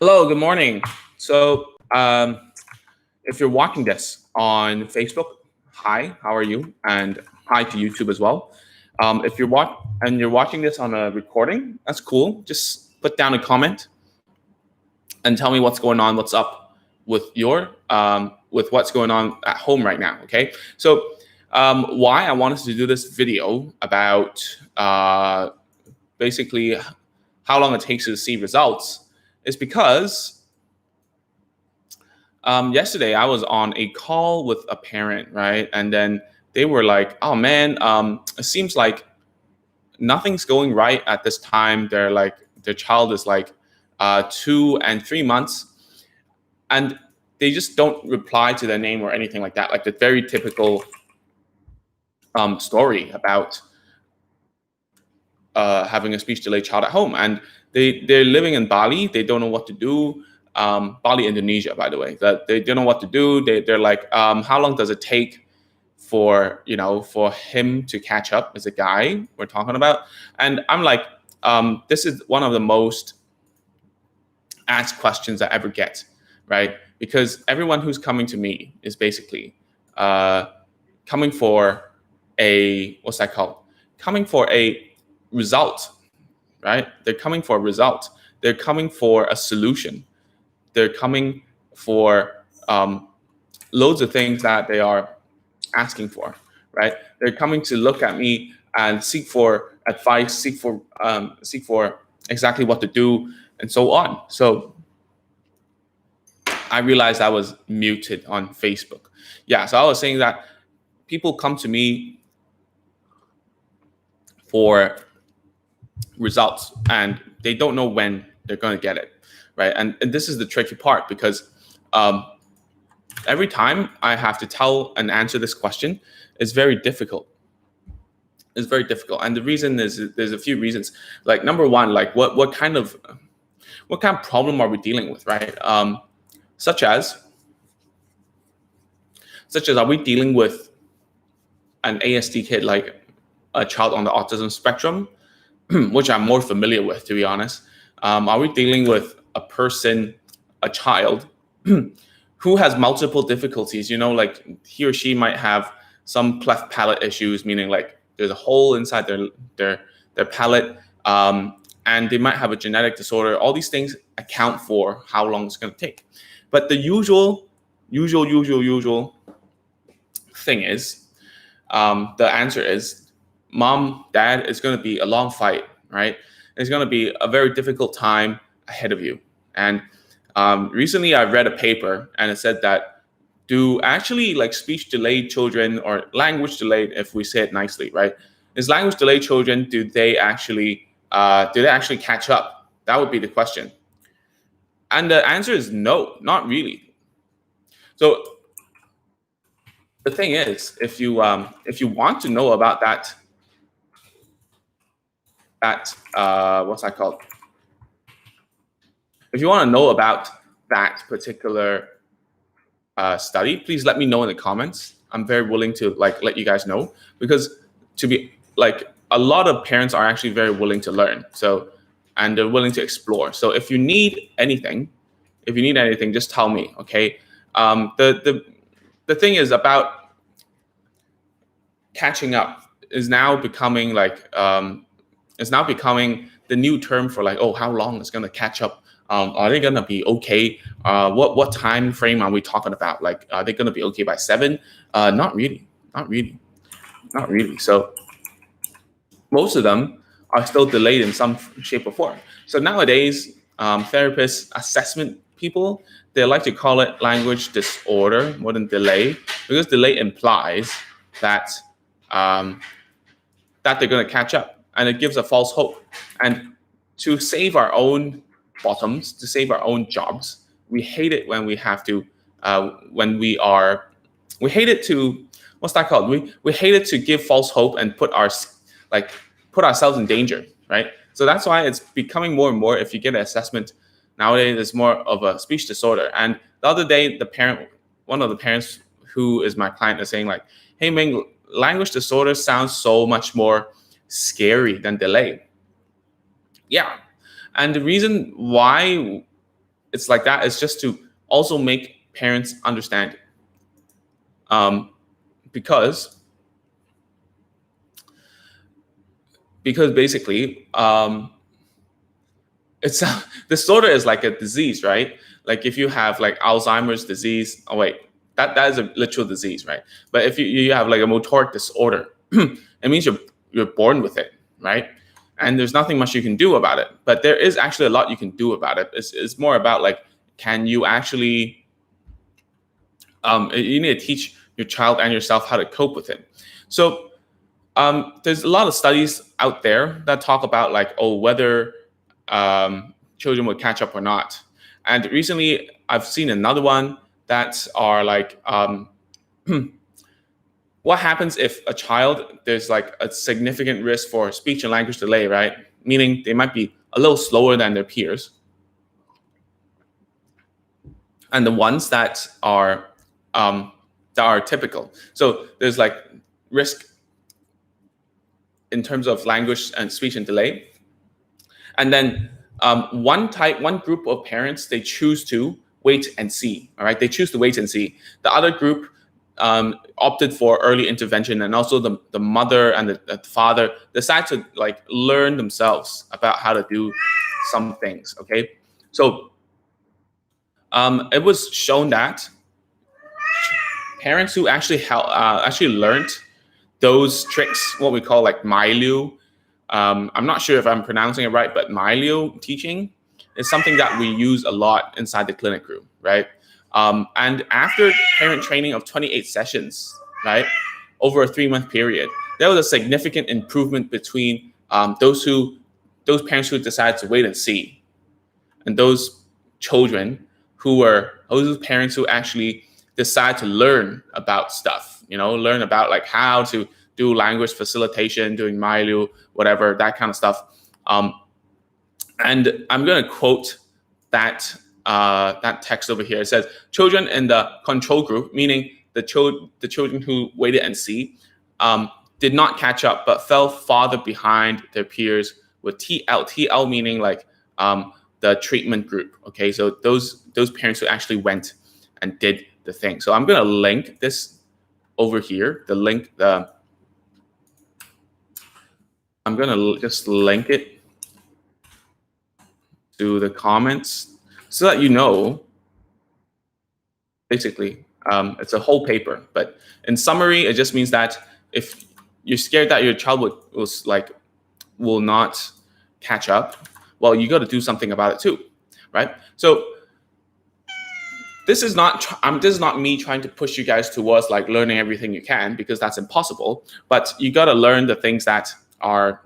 Hello, good morning. So, if you're watching this on Facebook, hi, how are you? And hi to YouTube as well. If you're watching this on a recording, that's cool. Just put down a comment and tell me what's going on, what's up with what's going on at home right now. Okay, so why I wanted to do this video about basically how long it takes to see results is because yesterday I was on a call with a parent, right? And then they were like, "Oh man, it seems like nothing's going right at this time." They're like, their child is like 2 and 3 months, and they just don't reply to their name or anything like that. Like the very typical story about having a speech delayed child at home, and they're living in Bali. They don't know what to do. Bali, Indonesia, by the way. That they don't know what to do. They're like, how long does it take for for him to catch up as a guy we're talking about? And I'm like, this is one of the most asked questions I ever get, right? Because everyone who's coming to me is basically coming for a what's that called? Coming for a result, right? They're coming for a result. They're coming for a solution. They're coming for loads of things that they are asking for, right? They're coming to look at me and seek for advice, seek for exactly what to do, and so on. So I realized I was muted on Facebook. Yeah, so I was saying that people come to me for results and they don't know when they're going to get it, right? And this is the tricky part because every time I have to tell and answer this question, it's very difficult. It's very difficult, and the reason is there's a few reasons. Like number one, like what kind of problem are we dealing with, right? Such as are we dealing with an ASD kid, like a child on the autism spectrum, which I'm more familiar with, to be honest? Are we dealing with a child who has multiple difficulties? Like he or she might have some cleft palate issues, meaning like there's a hole inside their palate, and they might have a genetic disorder. All these things account for how long it's going to take. But the usual thing is, the answer is, mom, dad, it's going to be a long fight, right? It's going to be a very difficult time ahead of you. And recently I read a paper and it said that do actually like speech delayed children, or language delayed, if we say it nicely, right? Is language delayed children, do they actually catch up? That would be the question. And the answer is no, not really. So the thing is, if you want to know about that what's that called? If you want to know about that particular study, please let me know in the comments. I'm very willing to like let you guys know, because to be like, a lot of parents are actually very willing to learn. So, and they're willing to explore. So if you need anything, just tell me. Okay. The thing is about catching up is now becoming like the new term for like, oh, how long is going to catch up? Are they going to be okay? What time frame are we talking about? Like, are they going to be okay by 7? Not really. So most of them are still delayed in some shape or form. So nowadays, therapists, assessment people, they like to call it language disorder more than delay, because delay implies that that they're going to catch up, and it gives a false hope. And to save our own bottoms, to save our own jobs, we hate it when we have to, we hate it to, what's that called? We hate it to give false hope and put ourselves in danger, right? So that's why it's becoming more and more, if you get an assessment nowadays, it's more of a speech disorder. And the other day, one of the parents who is my client is saying like, hey, Ming, language disorder sounds so much more scary than delay. Yeah. And the reason why it's like that. It's just to also make parents understand, um, because basically, it's disorder is like a disease, right? Like if you have like Alzheimer's disease, oh wait, that is a literal disease, right? But if you have like a motoric disorder, it means you're born with it, right? And there's nothing much you can do about it. But there is actually a lot you can do about it. It's more about like, can you actually, you need to teach your child and yourself how to cope with it. So there's a lot of studies out there that talk about like, oh, whether children would catch up or not. And recently, I've seen another one that are like, what happens if a child, there's like a significant risk for speech and language delay, right? Meaning they might be a little slower than their peers. And the ones that are typical. So there's like risk in terms of language and speech and delay. And then one group of parents, they choose to wait and see. All right, they choose to wait and see. The other group opted for early intervention, and also the mother and the father decide to like learn themselves about how to do some things. Okay, so it was shown that parents who actually learned those tricks, what we call like Mailu. I'm not sure if I'm pronouncing it right, but Mailu teaching is something that we use a lot inside the clinic room, right? And after parent training of 28 sessions, right, over a 3-month period, there was a significant improvement between those parents who decided to wait and see, and those parents who actually decide to learn about stuff, learn about like how to do language facilitation, doing Mailu, whatever, that kind of stuff. And I'm going to quote that text over here. It says, children in the control group, meaning the children who waited and see, did not catch up, but fell farther behind their peers with TL. TL meaning like the treatment group. Okay, so those parents who actually went and did the thing. So I'm going to link this over here. I'm going to just link it to the comments so that you know, basically, it's a whole paper. But in summary, it just means that if you're scared that your child will not catch up, well, you got to do something about it too, right? So this is not me trying to push you guys towards like learning everything you can, because that's impossible. But you got to learn the things that are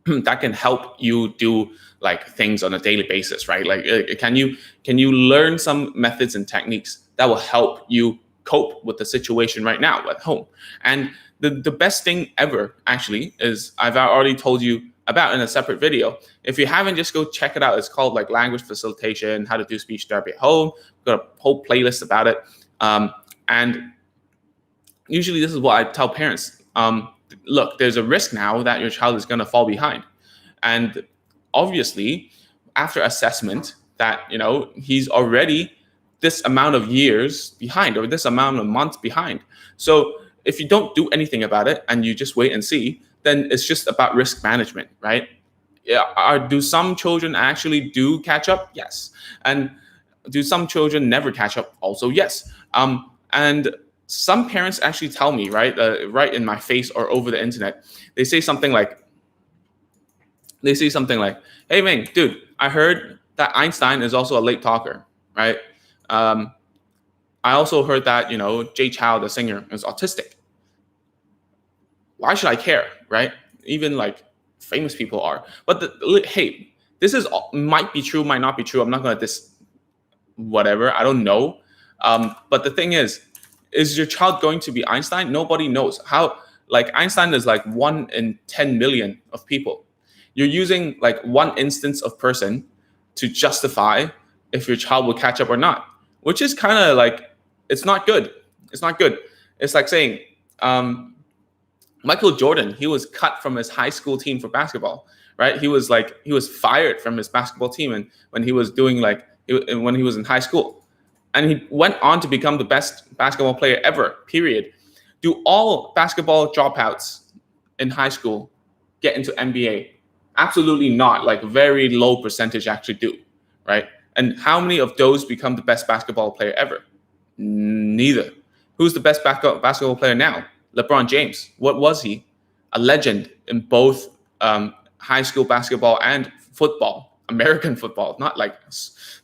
that can help you do like things on a daily basis, right? Like, can you learn some methods and techniques that will help you cope with the situation right now at home? And the best thing ever, actually, is I've already told you about in a separate video. If you haven't, just go check it out. It's called like language facilitation, how to do speech therapy at home. We've got a whole playlist about it. And usually this is what I tell parents. Look, there's a risk now that your child is going to fall behind. And obviously, after assessment, that, he's already this amount of years behind, or this amount of months behind. So if you don't do anything about it and you just wait and see, then it's just about risk management, right? Do some children actually do catch up? Yes. And do some children never catch up? Also, yes. And some parents actually tell me, right in my face or over the internet, they say something like, hey, man, dude, I heard that Einstein is also a late talker, right? I also heard that, Jay Chou, the singer, is autistic. Why should I care, right? Even like famous people are. But hey, this might be true, might not be true. I'm not going to whatever. I don't know. But the thing is your child going to be Einstein? Nobody knows. How, like, Einstein is like 1 in 10 million of people. You're using like one instance of person to justify if your child will catch up or not, which is kind of like, it's not good. It's not good. It's like saying, Michael Jordan, he was cut from his high school team for basketball, right? He was fired from his basketball team, and when he was doing when he was in high school, and he went on to become the best basketball player ever. Period. Do all basketball dropouts in high school get into NBA? Absolutely not. Like very low percentage actually do, right? And how many of those become the best basketball player ever? Neither. Who's the best basketball player now? LeBron James. What was he? A legend in both high school basketball and football, American football, not like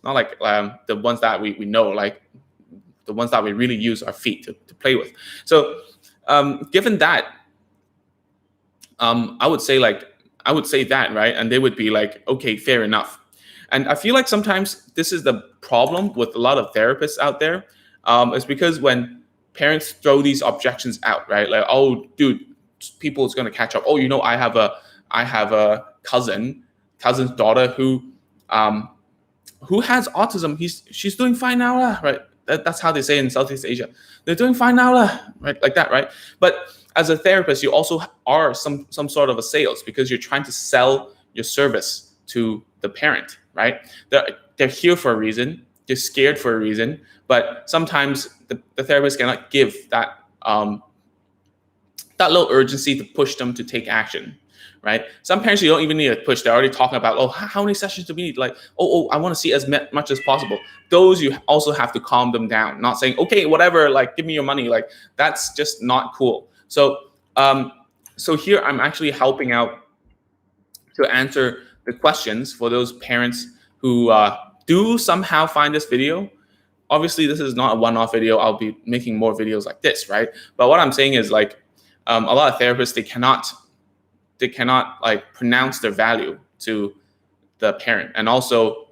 the ones that we know, like the ones that we really use our feet to play with. So given that, I would say that, right? And they would be like, okay, fair enough. And I feel like sometimes this is the problem with a lot of therapists out there. It's because when parents throw these objections out, right? Like, oh, dude, people's gonna catch up. Oh, I have a cousin's daughter who has autism. She's doing fine now, lah, right? That's how they say in Southeast Asia. They're doing fine now, lah, right? Like that, right? But as a therapist, you also are some sort of a sales, because you're trying to sell your service to the parent, right? They're here for a reason. They're scared for a reason. But sometimes the therapist cannot give that low urgency to push them to take action, right? Some parents, you don't even need to push. They're already talking about, oh, how many sessions do we need? Like, I want to see as much as possible. Those you also have to calm them down, not saying, okay, whatever, like, give me your money. Like, that's just not cool. So here I'm actually helping out to answer the questions for those parents who do somehow find this video. Obviously, this is not a one-off video. I'll be making more videos like this, right? But what I'm saying is, like, a lot of therapists, they cannot like pronounce their value to the parent, and also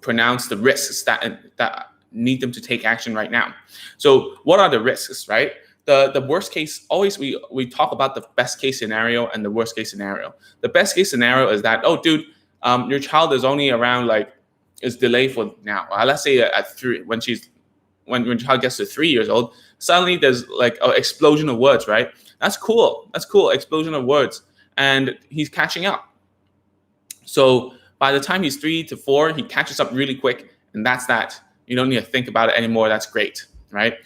pronounce the risks that need them to take action right now. So what are the risks, right? The worst case, always we talk about the best case scenario and the worst case scenario. The best case scenario is that, oh, dude, your child is only around, like, is delayed for now. Let's say at 3, when child gets to 3 years old, suddenly there's like an explosion of words, right? That's cool. Explosion of words. And he's catching up. So by the time he's 3 to 4, he catches up really quick. And that's that. You don't need to think about it anymore. That's great, right?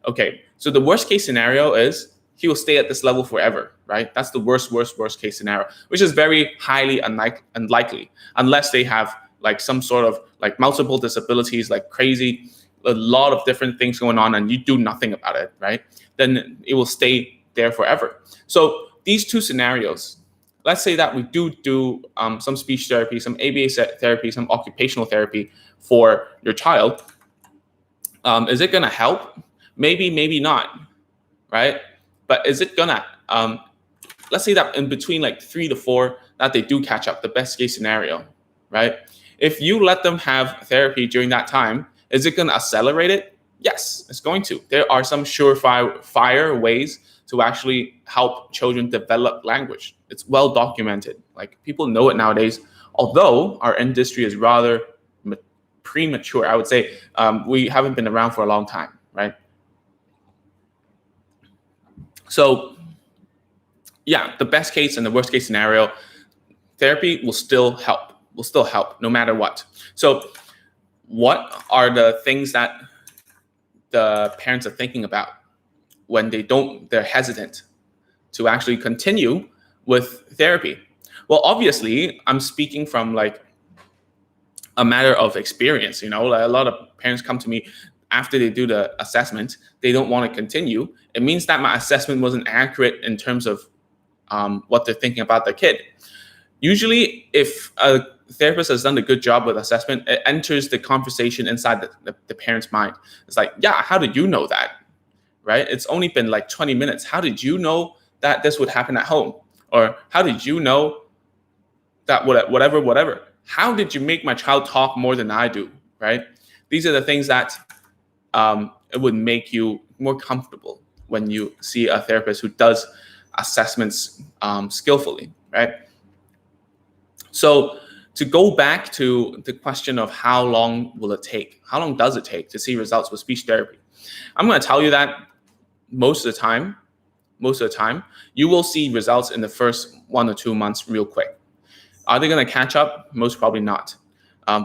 Okay. So the worst case scenario is he will stay at this level forever, right? That's the worst case scenario, which is very highly unlikely, unless they have like some sort of like multiple disabilities, like crazy, a lot of different things going on, and you do nothing about it, right? Then it will stay there forever. So these two scenarios, let's say that we do some speech therapy, some ABA therapy, some occupational therapy for your child. Is it going to help? Maybe, maybe not, right? But is it gonna, let's say that in between like 3 to 4, that they do catch up, the best case scenario, right? If you let them have therapy during that time, is it gonna accelerate it? Yes, it's going to. There are some surefire ways to actually help children develop language. It's well documented. Like, people know it nowadays, although our industry is rather premature. I would say we haven't been around for a long time, right? So yeah, the best case and the worst case scenario, therapy will still help no matter what. So what are the things that the parents are thinking about when they're hesitant to actually continue with therapy? Well, obviously, I'm speaking from like a matter of experience. You know, like a lot of parents come to me after they do the assessment, they don't want to continue. It means that my assessment wasn't accurate in terms of what they're thinking about their kid. Usually, if a therapist has done a good job with assessment, it enters the conversation inside the parent's mind. It's like, yeah, how did you know that? Right? It's only been like 20 minutes. How did you know that this would happen at home? Or how did you know that whatever? How did you make my child talk more than I do? Right? These are the things that it would make you more comfortable when you see a therapist who does assessments skillfully, right? So to go back to the question of how long will it take? How long does it take to see results with speech therapy? I'm going to tell you that most of the time, you will see results in the first 1 or 2 months real quick, Are they going to catch up? Most probably not.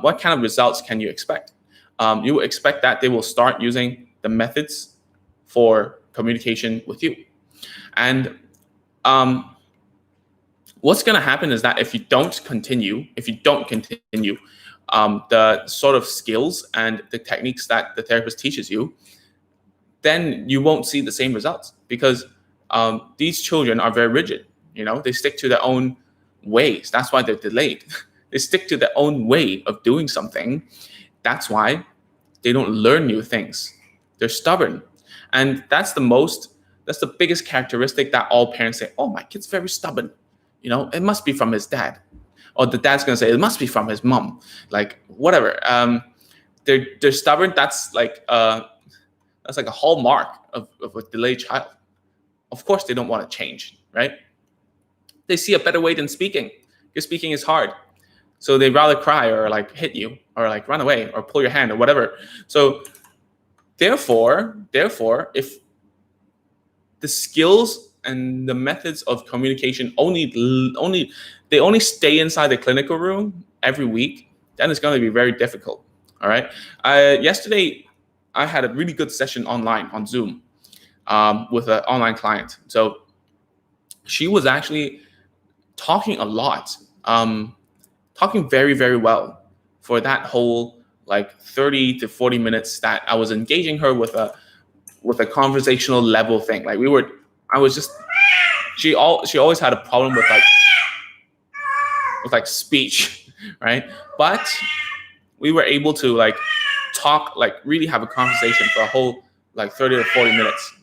What kind of results can you expect? You expect that they will start using the methods for communication with you. And what's going to happen is that if you don't continue the sort of skills and the techniques that the therapist teaches you, then you won't see the same results, because these children are very rigid. They stick to their own ways. That's why they're delayed. They stick to their own way of doing something. That's why they don't learn new things. They're stubborn. And that's the biggest characteristic that all parents say, oh, my kid's very stubborn. It must be from his dad. Or the dad's going to say, it must be from his mom. Like, whatever. They're stubborn. That's like a hallmark of a delayed child. Of course, they don't want to change, right? They see a better way than speaking. Your speaking is hard. So they'd rather cry or like hit you or like run away or pull your hand or whatever. So therefore, if the skills and the methods of communication only stay inside the clinical room every week, then it's going to be very difficult. All right. Yesterday, I had a really good session online on Zoom with an online client. So she was actually talking a lot, talking very, very well for that whole like 30 to 40 minutes that I was engaging her with a conversational level thing. Like she always had a problem with speech, right? But we were able to like talk, like really have a conversation for a whole like 30 to 40 minutes,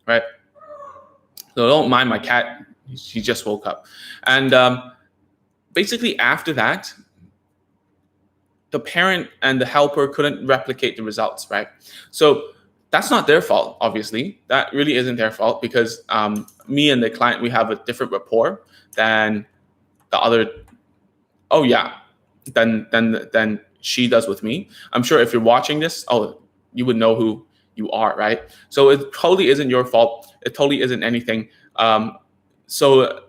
right? So don't mind my cat. She just woke up. And basically after that, the parent and the helper couldn't replicate the results, right? So that's not their fault, obviously. That really isn't their fault, because me and the client, we have a different rapport than the other. Oh yeah, than she does with me. I'm sure if you're watching this, you would know who you are, right? So it totally isn't your fault. It totally isn't anything. So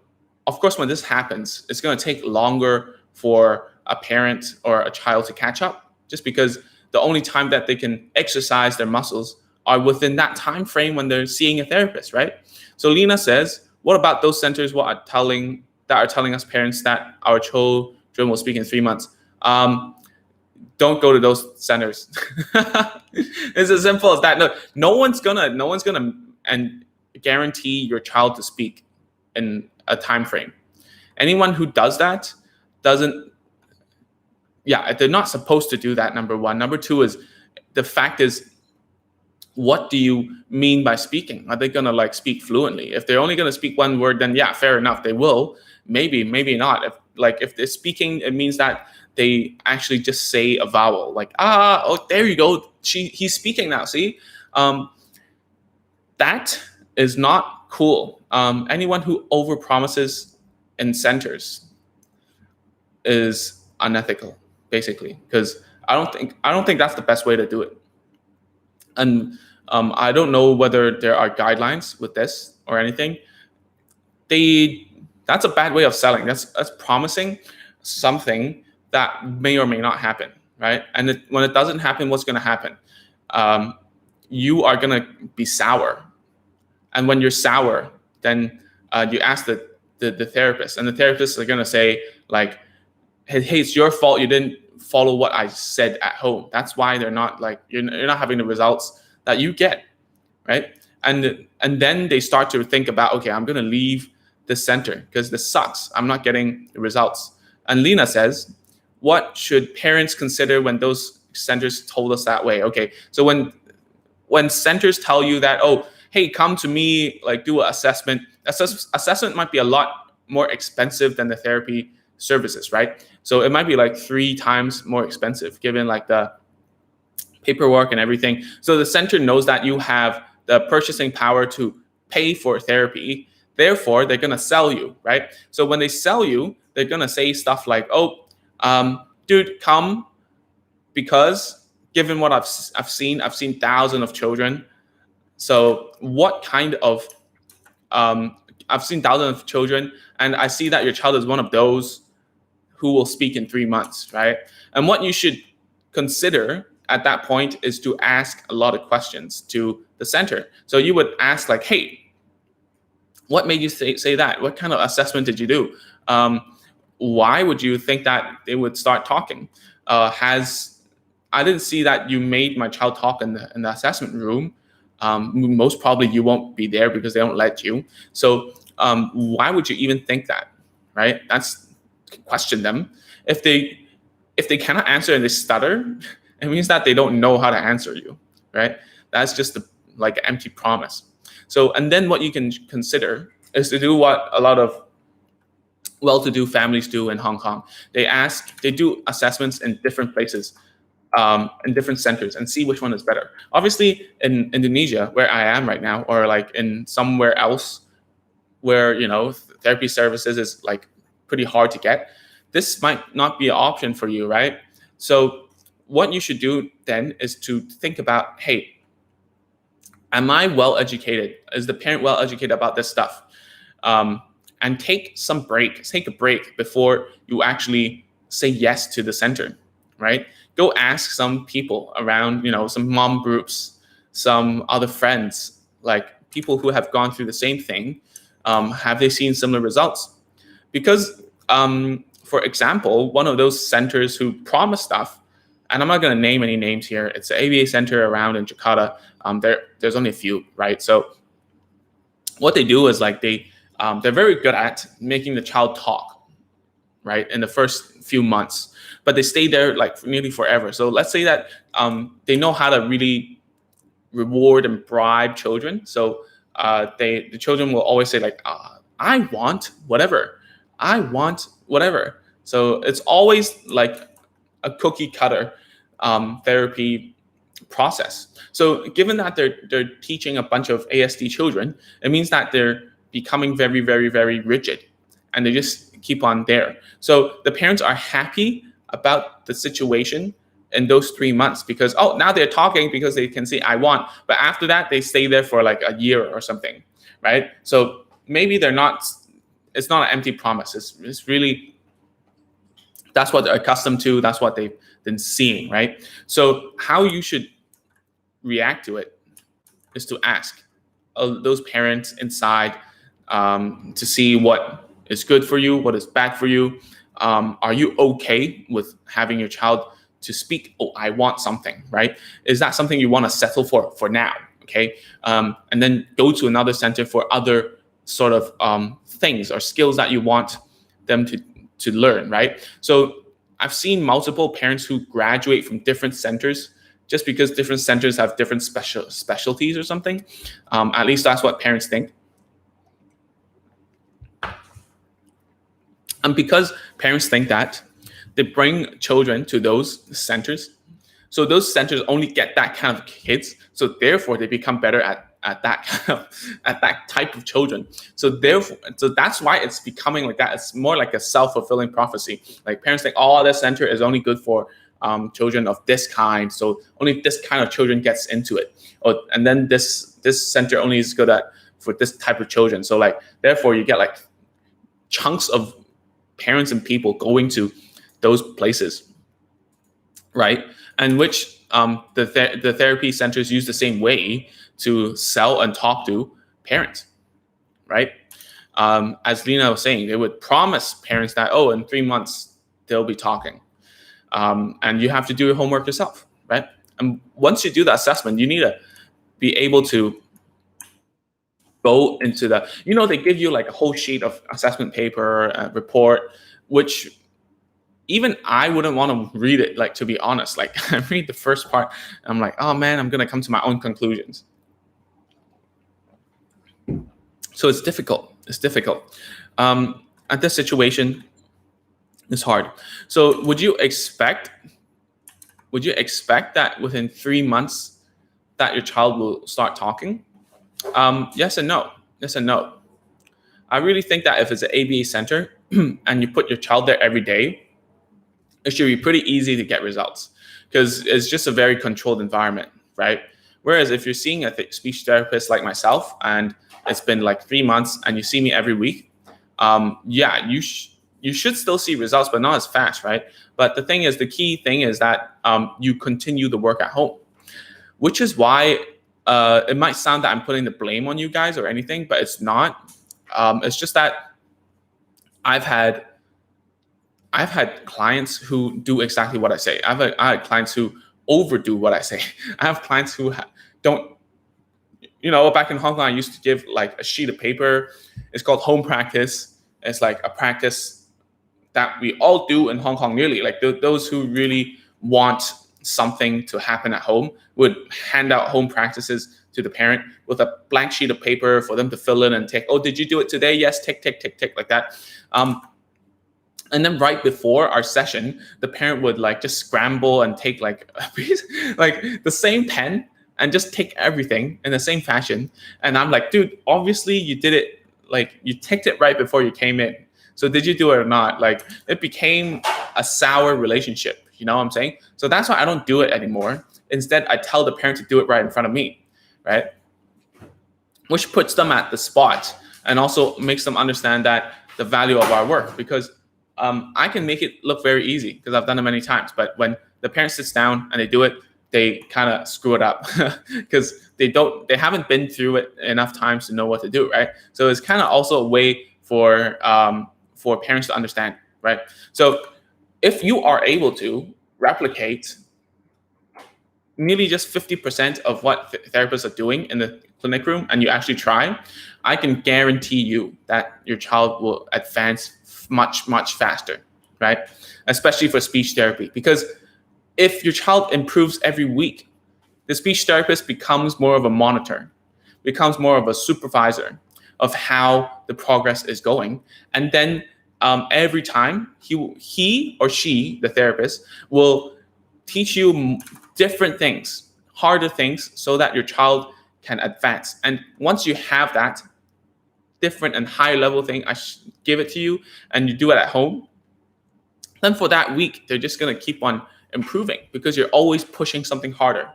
of course, when this happens, it's going to take longer for a parent or a child to catch up, just because the only time that they can exercise their muscles are within that time frame when they're seeing a therapist, right? So Lena says, what about those centers that are telling us parents that our children will speak in 3 months? Don't go to those centers. It's as simple as that. No one's gonna and guarantee your child to speak in a time frame. Anyone who does that doesn't. Yeah, they're not supposed to do that. Number one. Number two is the fact is, what do you mean by speaking? Are they gonna like speak fluently? If they're only gonna speak one word, then yeah, fair enough, they will. Maybe not. If they're speaking, it means that they actually just say a vowel, like there you go. He's speaking now. See, that is not cool. Anyone who overpromises in centers is unethical, basically, because I don't think that's the best way to do it. And I don't know whether there are guidelines with this or anything. That's a bad way of selling. That's promising something that may or may not happen, right? And when it doesn't happen, what's going to happen? You are going to be sour. And when you're sour, then you ask the therapist, and the therapists are going to say, like, hey, it's your fault. You didn't follow what I said at home. That's why they're not like, you're not having the results that you get, right? And then they start to think about, okay, I'm going to leave the center because this sucks. I'm not getting the results. And Lena says, what should parents consider when those centers told us that way? Okay, so when centers tell you that, oh, hey, come to me, like do an assessment. Assessment might be a lot more expensive than the therapy services, right? So it might be like 3 times more expensive, given like the paperwork and everything. So the center knows that you have the purchasing power to pay for therapy. Therefore, they're gonna sell you, right? So when they sell you, they're gonna say stuff like, "Oh, dude, come," because given what I've seen thousands of children. So what kind of I've seen thousands of children, and I see that your child is one of those who will speak in 3 months, right? And what you should consider at that point is to ask a lot of questions to the center. So you would ask like, hey, what made you say that? What kind of assessment did you do? Why would you think that they would start talking? I didn't see that you made my child talk in the assessment room. Most probably you won't be there because they don't let you. So why would you even think that, right? That's question them. If they cannot answer and they stutter, it means that they don't know how to answer you, right? That's just like an empty promise. So, and then what you can consider is to do what a lot of well-to-do families do in Hong Kong. They do assessments in different places, in different centers, and see which one is better. Obviously, in Indonesia, where I am right now, or like in somewhere else where therapy services is like pretty hard to get, this might not be an option for you, right? So what you should do then is to think about, hey, am I well educated? Is the parent well educated about this stuff? And take a break before you actually say yes to the center, right? Go ask some people around, some mom groups, some other friends, like people who have gone through the same thing. Have they seen similar results? Because, for example, one of those centers who promise stuff, and I'm not going to name any names here, it's the ABA center around in Jakarta. There's only a few, right? So what they do is like they're very good at making the child talk, right, in the first few months, but they stay there like nearly forever. So let's say that they know how to really reward and bribe children. So the children will always say like, I want whatever. So it's always like a cookie cutter therapy process. So given that they're teaching a bunch of ASD children, it means that they're becoming very, very, very rigid, and they just keep on there. So the parents are happy about the situation in those 3 months because, now they're talking because they can say I want, but after that they stay there for like a year or something, right? So maybe it's not an empty promise. It's really, that's what they're accustomed to. That's what they've been seeing, right? So how you should react to it is to ask those parents inside to see what is good for you, what is bad for you. Are you okay with having your child to speak, I want something, right? Is that something you want to settle for now, okay? And then go to another center for other sort of things or skills that you want them to learn, right? So I've seen multiple parents who graduate from different centers just because different centers have different specialties or something. At least that's what parents think. And because parents think that, they bring children to those centers. So those centers only get that kind of kids. So therefore, they become better at that type of children. So that's why it's becoming like that. It's more like a self-fulfilling prophecy. Like parents think, this center is only good for children of this kind. So only this kind of children gets into it. And then this center only is good for this type of children. So like therefore, you get like chunks of parents and people going to those places, right? And which the therapy centers use the same way to sell and talk to parents, right? As Lena was saying, they would promise parents that, in 3 months, they'll be talking. And you have to do your homework yourself, right? And once you do the assessment, you need to be able to go into they give you like a whole sheet of assessment paper, report, which even I wouldn't want to read it, like, to be honest. Like, I read the first part, and I'm like, oh man, I'm going to come to my own conclusions. So it's difficult. At this situation, it's hard. So would you expect that within 3 months that your child will start talking? Yes and no. I really think that if it's an ABA center and you put your child there every day, it should be pretty easy to get results because it's just a very controlled environment, right? Whereas if you're seeing a speech therapist like myself and it's been like 3 months and you see me every week, you should still see results, but not as fast, right? But the key thing is that you continue the work at home, which is why it might sound that I'm putting the blame on you guys or anything, but it's not. It's just that I've had clients who do exactly what I say. I had clients who overdo what I say. I have clients who don't. Back in Hong Kong, I used to give like a sheet of paper. It's called home practice. It's like a practice that we all do in Hong Kong nearly. Like those who really want something to happen at home would hand out home practices to the parent with a blank sheet of paper for them to fill in and tick. Oh, did you do it today? Yes, tick, tick, tick, tick, like that. And then right before our session, the parent would like just scramble and take like a piece, like the same pen and just take everything in the same fashion. And I'm like, dude, obviously you did it, like you ticked it right before you came in. So did you do it or not? Like it became a sour relationship, you know what I'm saying? So that's why I don't do it anymore. Instead, I tell the parent to do it right in front of me, right? Which puts them at the spot and also makes them understand that the value of our work, because I can make it look very easy because I've done it many times. But when the parent sits down and they do it, they kind of screw it up because they haven't been through it enough times to know what to do, right? So it's kind of also a way for parents to understand, right? So if you are able to replicate nearly just 50% of what therapists are doing in the clinic room, and you actually try, I can guarantee you that your child will advance much, much faster, right? Especially for speech therapy, because if your child improves every week, the speech therapist becomes more of a monitor, becomes more of a supervisor of how the progress is going. And then every time he or she, the therapist, will teach you different things, harder things, so that your child can advance. And once you have that different and high level thing, I give it to you and you do it at home, then for that week, they're just going to keep on improving because you're always pushing something harder,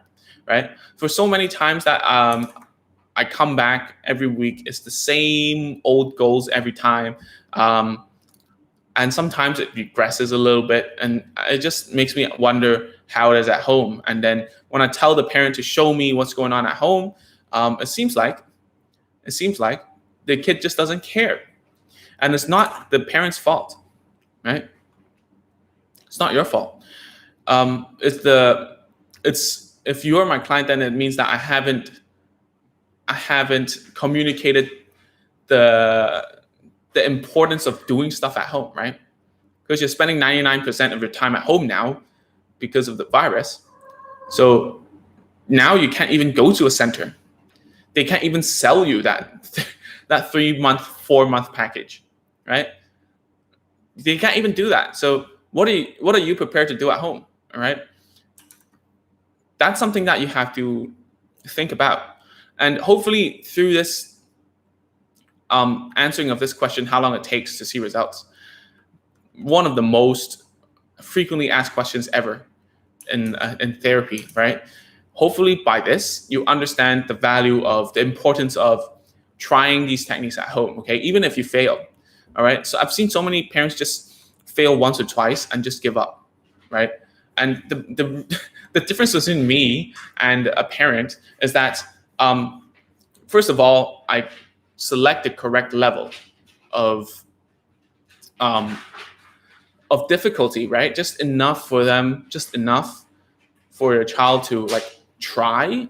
right? For so many times that I come back every week, it's the same old goals every time. And sometimes it regresses a little bit, and it just makes me wonder how it is at home. And then when I tell the parent to show me what's going on at home, it seems like the kid just doesn't care. And it's not the parent's fault, right? It's not your fault. It's if you're my client, then it means that I haven't communicated the importance of doing stuff at home, right? Because you're spending 99% of your time at home now because of the virus. So now you can't even go to a center. They can't even sell you that 3-month, 4-month package, right? They can't even do that. So what are you prepared to do at home? All right. That's something that you have to think about. And hopefully through this answering of this question, how long it takes to see results, one of the most frequently asked questions ever in therapy, right? Hopefully by this, you understand the value of the importance of trying these techniques at home, okay? Even if you fail, all right? So I've seen so many parents just fail once or twice and just give up, right? And the difference between me and a parent is that, first of all, I select the correct level of difficulty, right? Just enough for your child to like try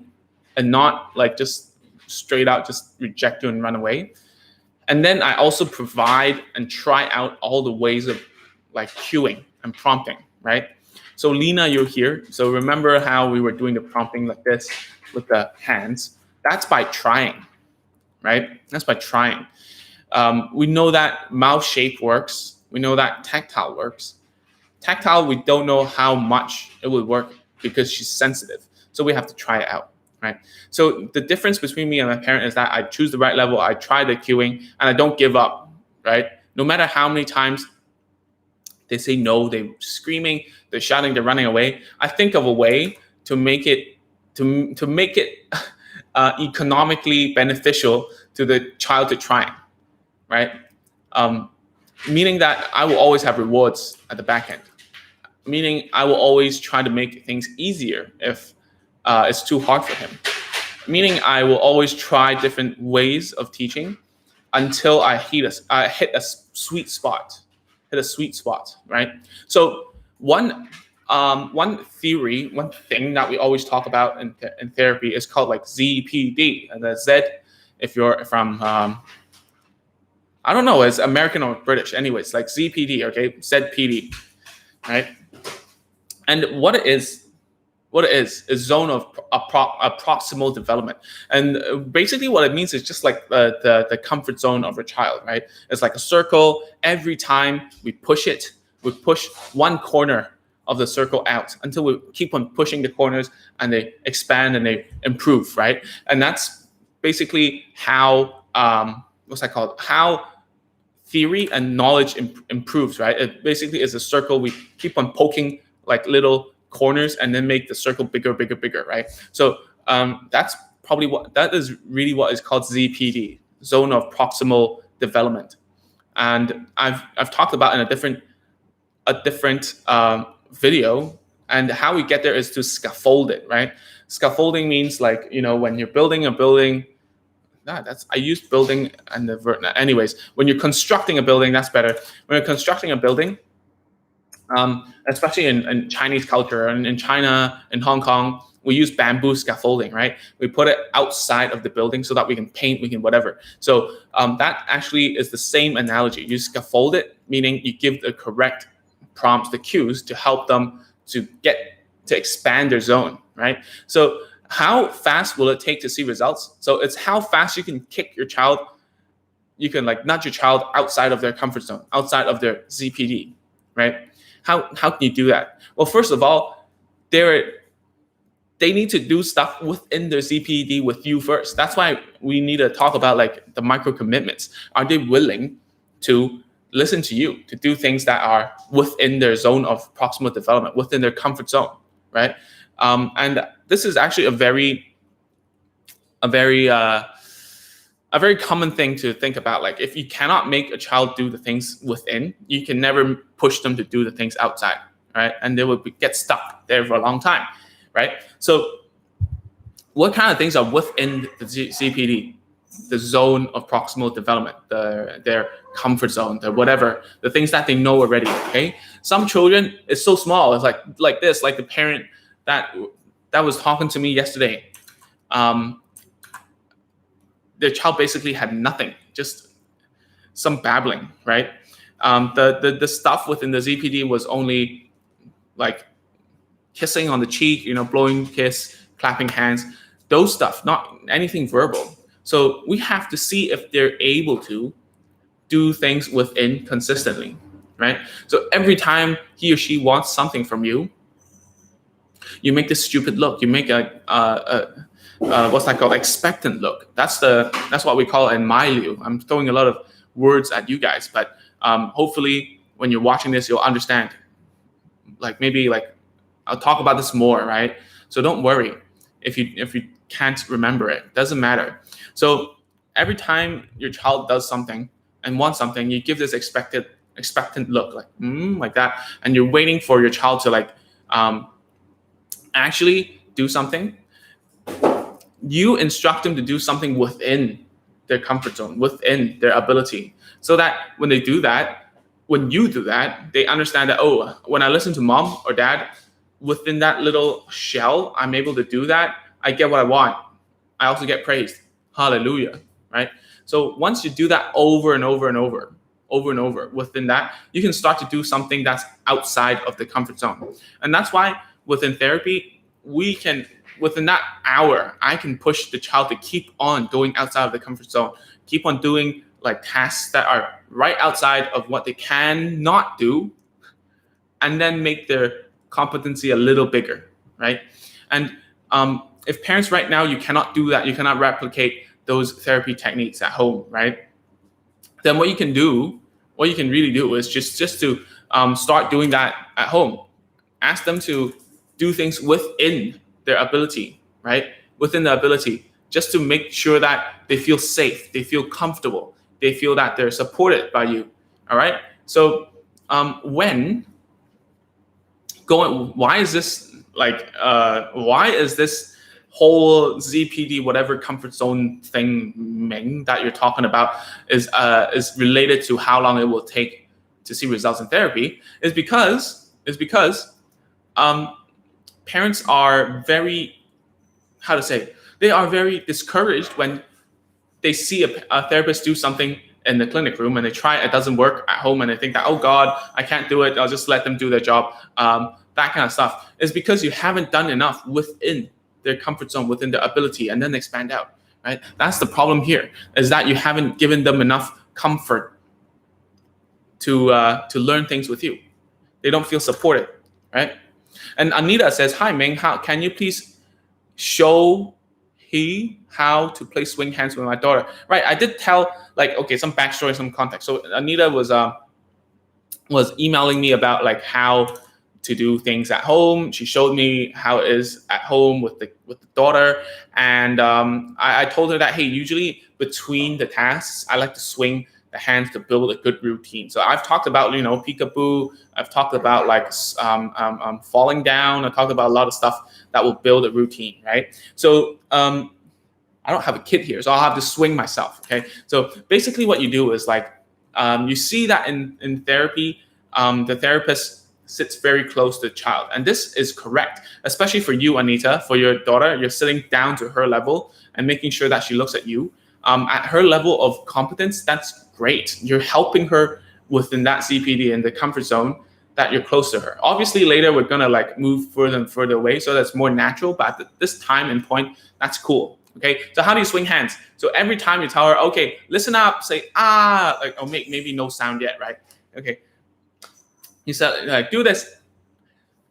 and not like just straight out just reject you and run away. And then I also provide and try out all the ways of like cueing and prompting, right? So Lena, you're here. So remember how we were doing the prompting like this with the hands? That's by trying, right? That's by trying. We know that mouth shape works. We know that tactile works. Tactile, we don't know how much it would work because she's sensitive. So we have to try it out, right? So the difference between me and my parent is that I choose the right level, I try the cueing, and I don't give up, right? No matter how many times they say no, they're screaming, they're shouting, they're running away, I think of a way to make it economically beneficial to the child to try, right? meaning that I will always have rewards at the back end, meaning I will always try to make things easier if it's too hard for him, meaning I will always try different ways of teaching until I hit a sweet spot, right? So one theory, one thing that we always talk about in therapy is called like ZPD, and the Z, if you're from I don't know, it's American or British, anyways, like ZPD, okay, ZPD, right? And what it is zone of proximal development. And basically what it means is just like the comfort zone of a child, right? It's like a circle. Every time we push one corner of the circle out until we keep on pushing the corners and they expand and they improve, right? And that's basically how, what's that called? How theory and knowledge improves, right? It basically is a circle. We keep on poking like little corners and then make the circle bigger, right? So that's probably that is really what is called ZPD, zone of proximal development. And I've talked about in a different video, and how we get there is to scaffold it, right? Scaffolding means like, when you're building a building, I used building and the verb. Anyways, when you're constructing a building, that's better. When you're constructing a building, especially in Chinese culture and in China, in Hong Kong, we use bamboo scaffolding, right? We put it outside of the building so that we can paint, we can whatever. So that actually is the same analogy. You scaffold it, meaning you give the correct prompts, the cues to help them to expand their zone, right? So how fast will it take to see results? So it's how fast you can kick your child. You can like nudge your child outside of their comfort zone, outside of their ZPD, right? How can you do that? Well, first of all, they need to do stuff within their ZPD with you first. That's why we need to talk about like the micro commitments. Are they willing to listen to you, to do things that are within their zone of proximal development, within their comfort zone, right? And this is actually a very common thing to think about. Like, if you cannot make a child do the things within, you can never push them to do the things outside, right? And they will get stuck there for a long time, right? So what kind of things are within the ZPD, the zone of proximal development, their comfort zone, the things that they know already, okay? Some children, it's so small. It's like this, like the parent that was talking to me yesterday. Their child basically had nothing, just some babbling, right? The stuff within the ZPD was only like kissing on the cheek, blowing kiss, clapping hands, those stuff, not anything verbal. So we have to see if they're able to do things within consistently, right? So every time he or she wants something from you, you make this stupid look. You make a what's that called? Expectant look. That's what we call it in my liu. I'm throwing a lot of words at you guys, but hopefully when you're watching this, you'll understand. Like maybe like I'll talk about this more, right? So don't worry if you can't remember it. Doesn't matter. So every time your child does something and wants something, you give this expectant look, like that, and you're waiting for your child to like actually do something. You instruct them to do something within their comfort zone, within their ability, so that when you do that, they understand that, oh, when I listen to mom or dad within that little shell, I'm able to do that. I get what I want. I also get praised. Hallelujah, right? So once you do that over and over and over within that, you can start to do something that's outside of the comfort zone. And that's why within therapy, within that hour, I can push the child to keep on going outside of the comfort zone, keep on doing like tasks that are right outside of what they cannot do, and then make their competency a little bigger, right? And if parents right now, you cannot do that, you cannot replicate those therapy techniques at home, right? Then what you can really do is just to start doing that at home. Ask them to do things within their ability, right? Within the ability, just to make sure that they feel safe, they feel comfortable, they feel that they're supported by you, all right? So when going, why is this whole ZPD, whatever comfort zone thing Ming, that you're talking about is related to how long it will take to see results in therapy, is because parents are very, how to say, they are very discouraged when they see a therapist do something in the clinic room and they try it doesn't work at home and they think that, oh God, I can't do it, I'll just let them do their job. That kind of stuff is because you haven't done enough within their comfort zone, within their ability, and then expand out, right? That's the problem here, is that you haven't given them enough comfort to learn things with you. They don't feel supported, right? And Anita says, hi Ming, how can you please show how to play swing hands with my daughter? Right, I did tell, like, okay, some backstory, some context. So Anita was emailing me about like how to do things at home. She showed me how it is at home with the daughter, and I told her that, hey, usually between the tasks, I like to swing the hands to build a good routine. So I've talked about, peekaboo. I've talked about like falling down. I talked about a lot of stuff that will build a routine, right? So I don't have a kid here, so I'll have to swing myself. Okay, so basically what you do is like you see that in therapy, the therapist sits very close to the child, and this is correct, especially for you, Anita, for your daughter. You're sitting down to her level and making sure that she looks at you at her level of competence. That's great. You're helping her within that CPD in the comfort zone that you're close to her. Obviously, later we're gonna like move further and further away, so that's more natural. But at this time and point, that's cool. Okay, so how do you swing hands? So every time you tell her, okay, listen up, say ah, like, or maybe no sound yet, right? Okay, he said like do this,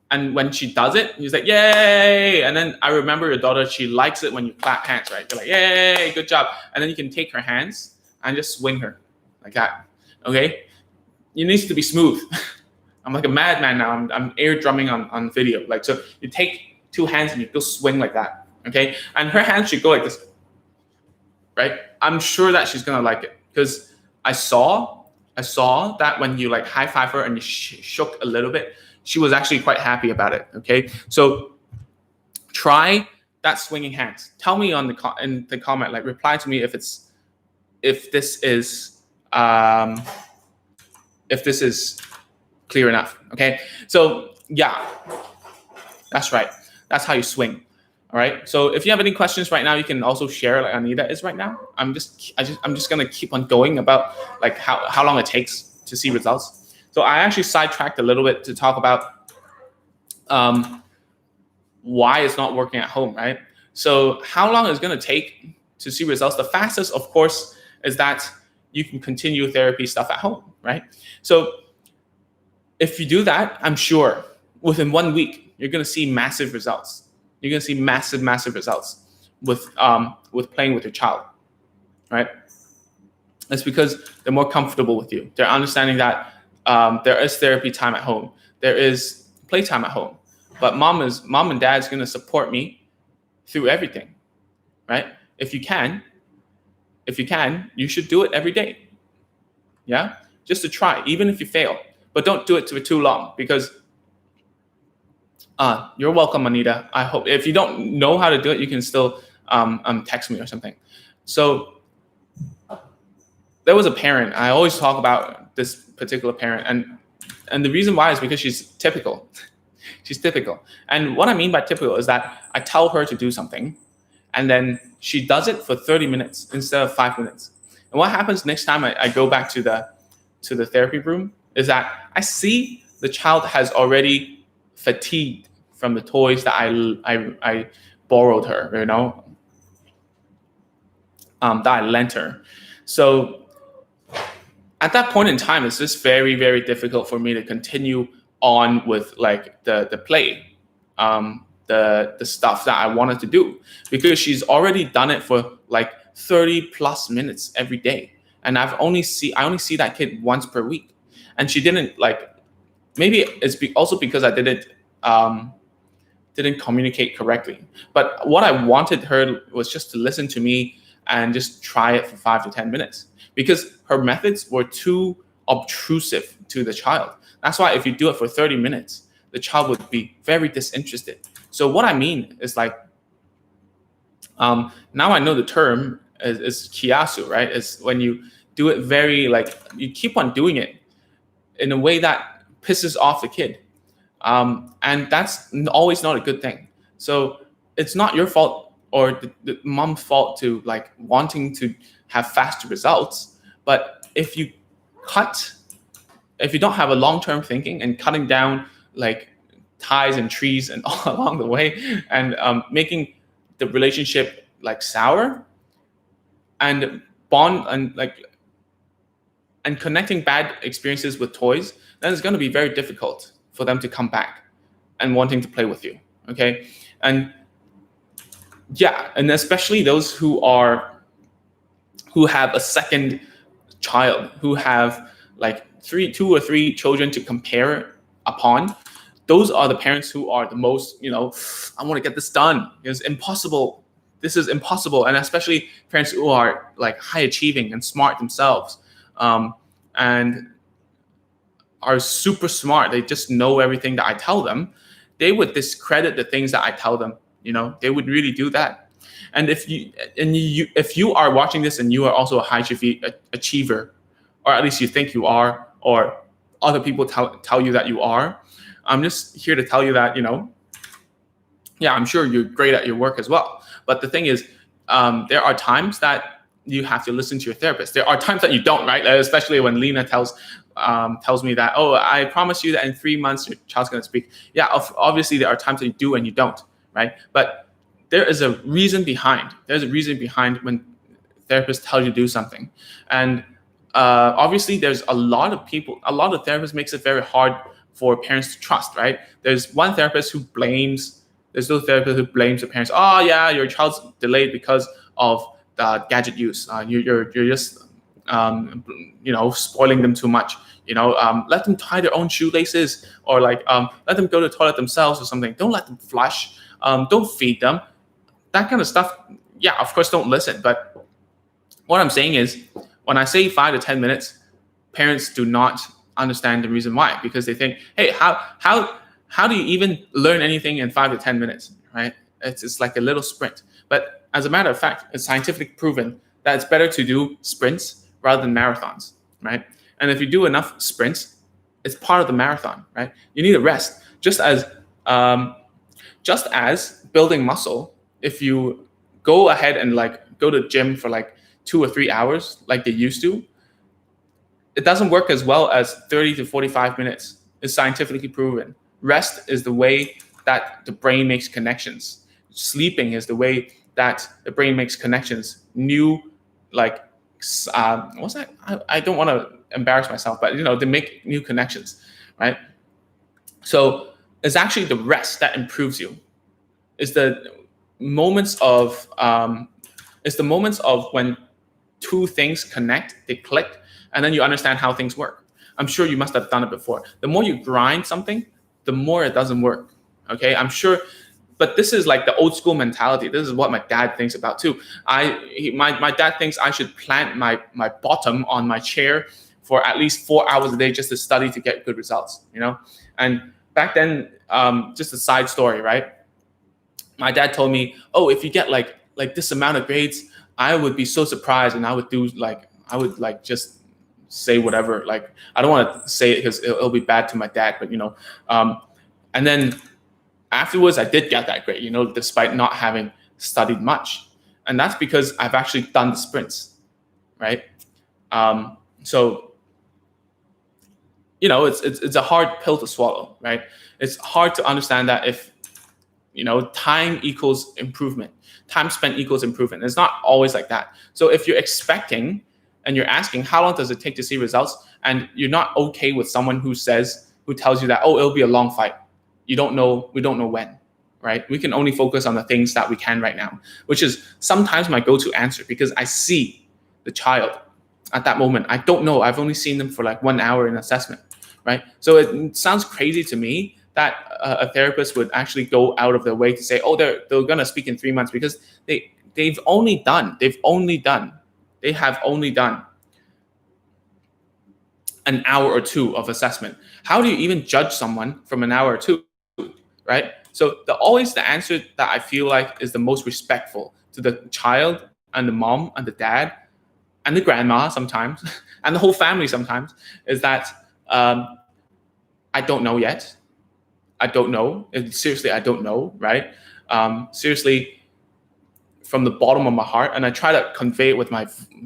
and when she does it, he's like yay. And then I remember your daughter, she likes it when you clap hands, right? You're like yay, good job. And then you can take her hands and just swing her like that. Okay, it needs to be smooth. I'm like a madman now. I'm air drumming on video. Like, so you take two hands and you go swing like that. Okay, and her hands should go like this, right? I'm sure that she's gonna like it, because I saw that when you like high five her and you shook a little bit, she was actually quite happy about it. Okay, so try that swinging hands. Tell me in the comment, like reply to me if this is clear enough. Okay, so yeah, that's right. That's how you swing. All right. So if you have any questions right now, you can also share, like Anita is right now. I'm just gonna keep on going about like how long it takes to see results. So I actually sidetracked a little bit to talk about why it's not working at home, right? So how long it's gonna take to see results? The fastest, of course, is that you can continue therapy stuff at home, right? So if you do that, I'm sure within 1 week you're gonna see massive results. You're gonna see massive results with playing with your child, right? It's because they're more comfortable with you. They're understanding that there is therapy time at home, there is playtime at home, but mom and dad's gonna support me through everything, right? If you can, you should do it every day. Yeah, just to try, even if you fail, but don't do it for too long, because you're welcome, Anita. I hope if you don't know how to do it, you can still text me or something. So there was a parent. I always talk about this particular parent, and the reason why is because she's typical. She's typical. And what I mean by typical is that I tell her to do something, and then she does it for 30 minutes instead of 5 minutes. And what happens next time I go back to the therapy room is that I see the child has already fatigued from the toys that I borrowed her, that I lent her. So at that point in time, it's just very, very difficult for me to continue on with like the play, the stuff that I wanted to do, because she's already done it for like 30 plus minutes every day, and I only see that kid once per week, and she didn't like. Maybe it's also because I didn't communicate correctly. But what I wanted her was just to listen to me and just try it for 5 to 10 minutes, because her methods were too obtrusive to the child. That's why if you do it for 30 minutes, the child would be very disinterested. So what I mean is like, now I know the term is kiasu, right? It's when you do it very like, you keep on doing it in a way that pisses off the kid. And that's always not a good thing. So it's not your fault or the mom's fault to like wanting to have faster results. But cut, if you don't have a long-term thinking and cutting down like ties and trees and all along the way, and making the relationship like sour and bond and like and connecting bad experiences with toys, then it's going to be very difficult for them to come back and wanting to play with you. Okay. And yeah, and especially those who have a second child, who have like two or three children to compare upon. Those are the parents who are the most, I want to get this done. It's impossible. This is impossible. And especially parents who are like high achieving and smart themselves, and are super smart. They just know everything that I tell them. They would discredit the things that I tell them. They would really do that. And if you are watching this and you are also a high achiever, or at least you think you are, or other people tell you that you are, I'm just here to tell you that, yeah, I'm sure you're great at your work as well. But the thing is, there are times that you have to listen to your therapist. There are times that you don't, right? Especially when Lena tells me that, oh, I promise you that in 3 months your child's going to speak. Yeah, obviously there are times that you do and you don't, right? But there is a reason behind. There's a reason behind when therapists tell you to do something. And obviously there's a lot of therapists makes it very hard for parents to trust, right? There's one therapist who blames, there's no therapist who blames the parents. Oh yeah, your child's delayed because of the gadget use. You're just spoiling them too much. Let them tie their own shoelaces, or like let them go to the toilet themselves or something. Don't let them flush. Don't feed them. That kind of stuff. Yeah, of course, don't listen. But what I'm saying is, when I say 5 to 10 minutes, parents do not understand the reason why, because they think, hey, how do you even learn anything in 5 to 10 minutes, right? It's like a little sprint. But as a matter of fact, it's scientifically proven that it's better to do sprints rather than marathons, right? And if you do enough sprints, it's part of the marathon, right? You need a rest. Just as building muscle, if you go ahead and like go to the gym for like 2 or 3 hours like they used to, it doesn't work as well as 30 to 45 minutes. It's scientifically proven. Rest is the way that the brain makes connections. Sleeping is the way that the brain makes connections. New, like, what's that? I don't want to embarrass myself, but they make new connections, right? So it's actually the rest that improves you. It's the moments of when two things connect, they click, and then you understand how things work. I'm sure you must have done it before. The more you grind something, the more it doesn't work. Okay, I'm sure, but this is like the old school mentality. This is what my dad thinks about too. My dad thinks I should plant my bottom on my chair for at least 4 hours a day just to study to get good results. And back then, just a side story, right? My dad told me, oh, if you get like this amount of grades, I would be so surprised, and I would just say whatever. Like, I don't want to say it because it'll be bad to my dad, but and then afterwards I did get that grade, despite not having studied much. And that's because I've actually done the sprints, right? So it's a hard pill to swallow, right? It's hard to understand that if time equals improvement, time spent equals improvement. It's not always like that. So if you're expecting and you're asking how long does it take to see results, and you're not okay with someone who tells you that, oh, it'll be a long fight, we don't know when, right? We can only focus on the things that we can right now, which is sometimes my go-to answer, because I see the child at that moment. I don't know, I've only seen them for like 1 hour in assessment, right? So it sounds crazy to me that a therapist would actually go out of their way to say, oh, they're gonna speak in 3 months, because they have only done an hour or two of assessment. How do you even judge someone from an hour or two, right? So always the answer that I feel like is the most respectful to the child and the mom and the dad and the grandma sometimes and the whole family sometimes is that I don't know yet. I don't know. Seriously, I don't know, right? Seriously, from the bottom of my heart, and I try to convey it with my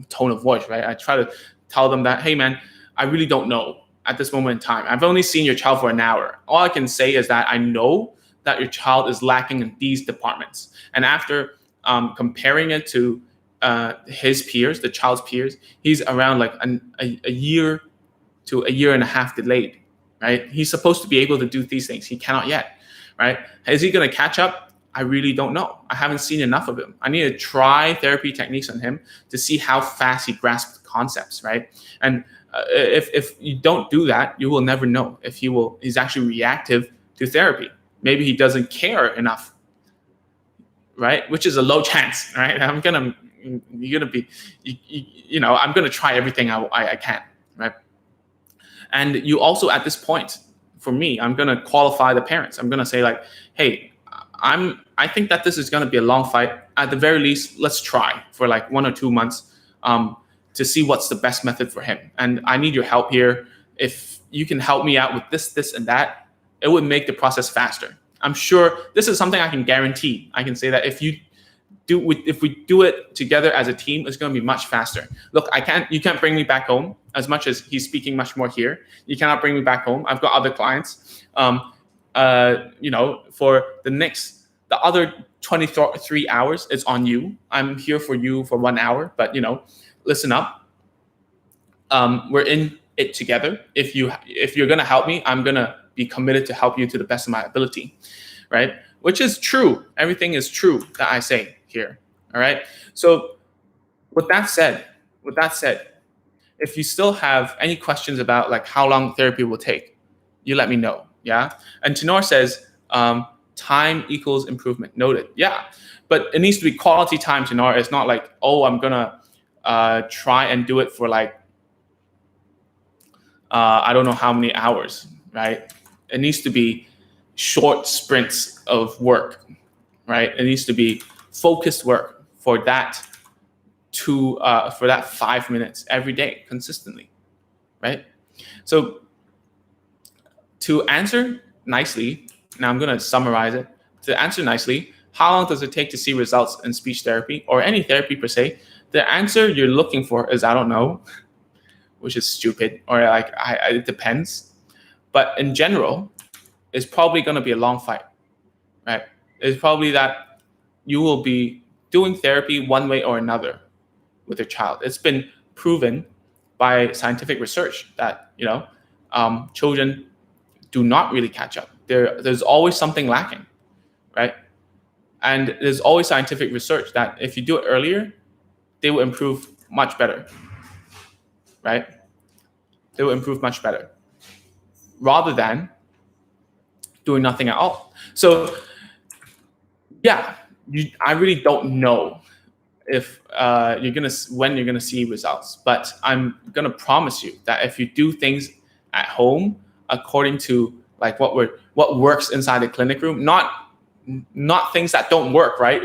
tone of voice, right? I try to tell them that, hey, man, I really don't know at this moment in time. I've only seen your child for an hour. All I can say is that I know that your child is lacking in these departments. And after comparing it to his peers, the child's peers, he's around like a year to a year and a half delayed, right? He's supposed to be able to do these things. He cannot yet, right? Is he going to catch up? I really don't know. I haven't seen enough of him. I need to try therapy techniques on him to see how fast he grasps the concepts, right? And if you don't do that, you will never know if he's actually reactive to therapy. Maybe he doesn't care enough, right? Which is a low chance, right? I'm gonna try everything I can, right? And you also, at this point, for me, I'm gonna qualify the parents. I'm gonna say like, hey, I think that this is gonna be a long fight. At the very least, let's try for like 1 or 2 months to see what's the best method for him. And I need your help here. If you can help me out with this, and that, it would make the process faster. I'm sure this is something I can guarantee. I can say that if we do it together as a team, it's going to be much faster. Look, you can't bring me back home as much as he's speaking much more here. You cannot bring me back home. I've got other clients. For the other 23 hours, it's on you. I'm here for you for 1 hour, but listen up. We're in it together. If you're going to help me, I'm going to be committed to help you to the best of my ability, right? Which is true. Everything is true that I say here. All right. So with that said, if you still have any questions about like how long therapy will take, you let me know. Yeah. And Tenor says, time equals improvement. Noted. Yeah. But it needs to be quality time, Tenor. It's not like, oh, I'm going to try and do it for like, I don't know how many hours, right? It needs to be short sprints of work, right? It needs to be focused work for that 5 minutes every day consistently, right? So to answer nicely, now I'm going to summarize it. To answer nicely, how long does it take to see results in speech therapy or any therapy per se? The answer you're looking for is I don't know, which is stupid, or like it depends. But in general, it's probably going to be a long fight, right? It's probably that you will be doing therapy one way or another with your child. It's been proven by scientific research that children do not really catch up. There's always something lacking, right? And there's always scientific research that if you do it earlier, they will improve much better, right? They will improve much better rather than doing nothing at all. So yeah, I really don't know if when you're gonna see results, but I'm gonna promise you that if you do things at home according to like what works inside the clinic room, not things that don't work, right?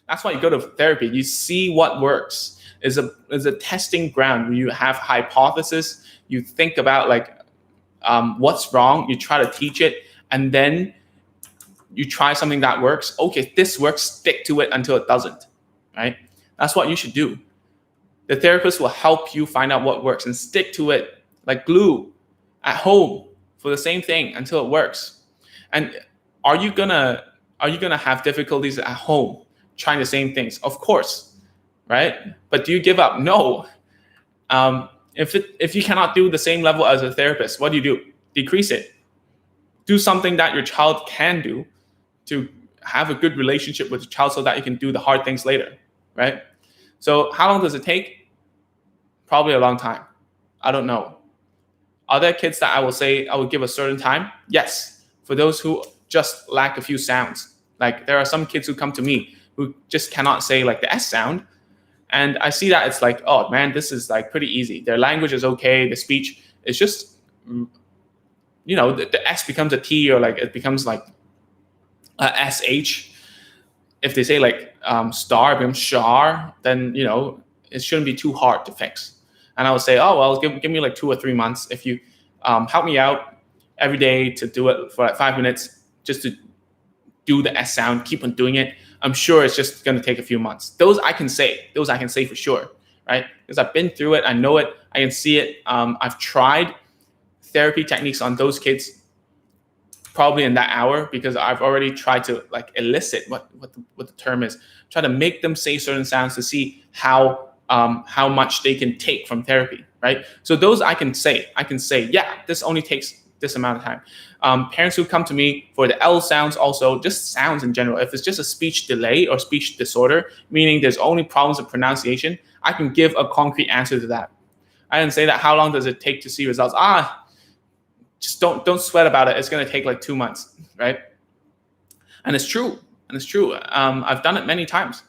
That's why you go to therapy. You see what works. Is a testing ground where you have hypothesis. You think about like what's wrong. You try to teach it, and then you try something that works. Okay, this works. Stick to it until it doesn't. Right? That's what you should do. The therapist will help you find out what works and stick to it like glue at home for the same thing until it works. And are you gonna have difficulties at home trying the same things? Of course, right? But do you give up? No. If you cannot do the same level as a therapist, what do? Decrease it. Do something that your child can do to have a good relationship with the child so that you can do the hard things later, right? So how long does it take? Probably a long time. I don't know. Are there kids that I will say I will give a certain time? Yes. For those who just lack a few sounds. Like there are some kids who come to me who just cannot say like the S sound. And I see that it's like, oh man, this is like pretty easy. Their language is okay. The speech It's just, the S becomes a T, or like it becomes like a SH. If they say like star becomes shar, then it shouldn't be too hard to fix. And I would say, oh well, give me like 2 or 3 months. If you help me out every day to do it for like 5 minutes, just to do the S sound, keep on doing it, I'm sure it's just going to take a few months. Those I can say for sure, right? Because I've been through it, I know it, I can see it. I've tried therapy techniques on those kids probably in that hour, because I've already tried to like elicit what the term is, try to make them say certain sounds to see how much they can take from therapy, right? So those I can say, yeah, this only takes this amount of time. Parents who come to me for the L sounds, also just sounds in general, if it's just a speech delay or speech disorder, meaning there's only problems with pronunciation, I can give a concrete answer to that. I didn't say that how long does it take to see results. Just don't sweat about it. It's going to take like 2 months, right? And it's true. I've done it many times,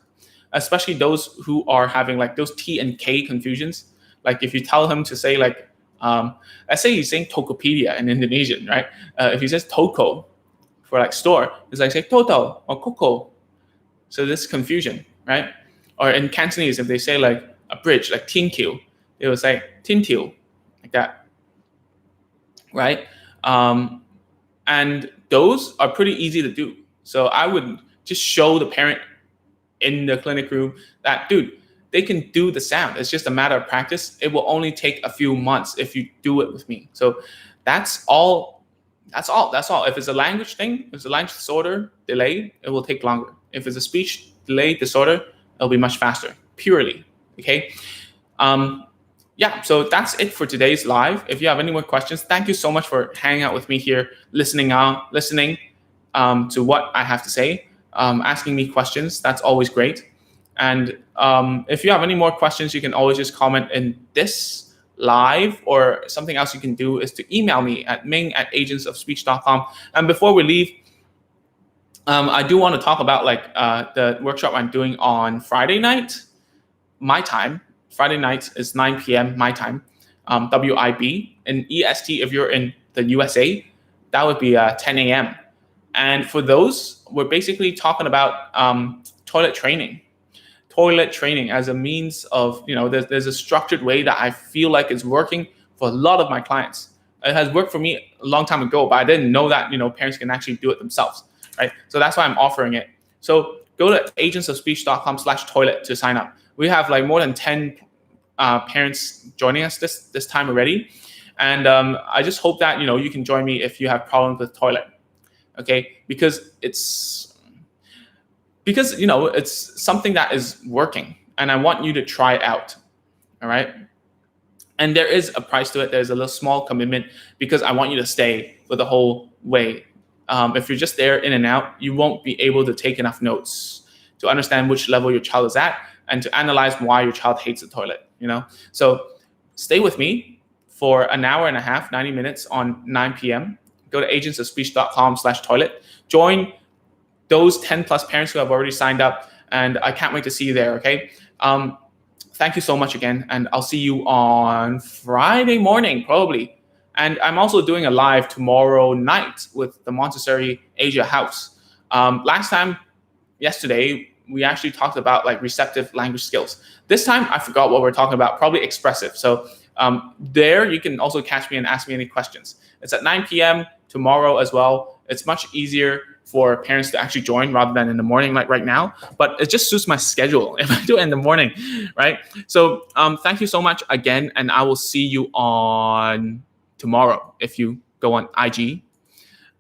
especially those who are having like those T and K confusions. Like if you tell him to say like, let's say he's saying Tokopedia in Indonesian, right? If he says Toko for like store, it's like say Toto or Koko. So this confusion, right? Or in Cantonese, if they say like a bridge, like Tin Kiu, they will say Tin Tiu, like that. Right? And those are pretty easy to do. So I would just show the parent in the clinic room that, dude, they can do the sound. It's just a matter of practice. It will only take a few months if you do it with me. So that's all. If it's a language thing, if it's a language disorder delay, it will take longer. If it's a speech delay disorder, it'll be much faster, purely. Okay? Yeah, so that's it for today's live. If you have any more questions, thank you so much for hanging out with me here, listening to what I have to say, asking me questions. That's always great. And if you have any more questions, you can always just comment in this live, or something else you can do is to email me at ming@agentsofspeech.com. And before we leave, I do want to talk about like the workshop I'm doing on Friday night, my time. Friday night is 9 p.m. my time, WIB. And EST, if you're in the USA, that would be 10 a.m. And for those, we're basically talking about toilet training as a means of, there's a structured way that I feel like is working for a lot of my clients. It has worked for me a long time ago, but I didn't know that, parents can actually do it themselves, right? So that's why I'm offering it. So go to agentsofspeech.com/toilet to sign up. We have like more than 10 parents joining us this time already. And I just hope that, you can join me if you have problems with toilet. Okay, because it's something that is working, and I want you to try it out. All right. And there is a price to it. There's a little small commitment, because I want you to stay for the whole way. If you're just there in and out, you won't be able to take enough notes to understand which level your child is at, and to analyze why your child hates the toilet. So stay with me for an hour and a half, 90 minutes on 9 p.m. Go to agentsofspeech.com/toilet. Join those 10 plus parents who have already signed up, and I can't wait to see you there. Okay. Thank you so much again, and I'll see you on Friday morning probably. And I'm also doing a live tomorrow night with the Montessori Asia House. Yesterday, we actually talked about like receptive language skills. This time, I forgot what we're talking about, probably expressive. So there, you can also catch me and ask me any questions. It's at 9 p.m. tomorrow as well. It's much easier for parents to actually join rather than in the morning like right now. But it just suits my schedule if I do it in the morning, right? So thank you so much again, and I will see you on tomorrow if you go on IG.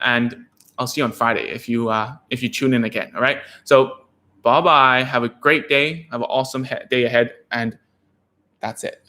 And I'll see you on Friday if you tune in again. All right. So bye-bye. Have a great day. Have an awesome day ahead. And that's it.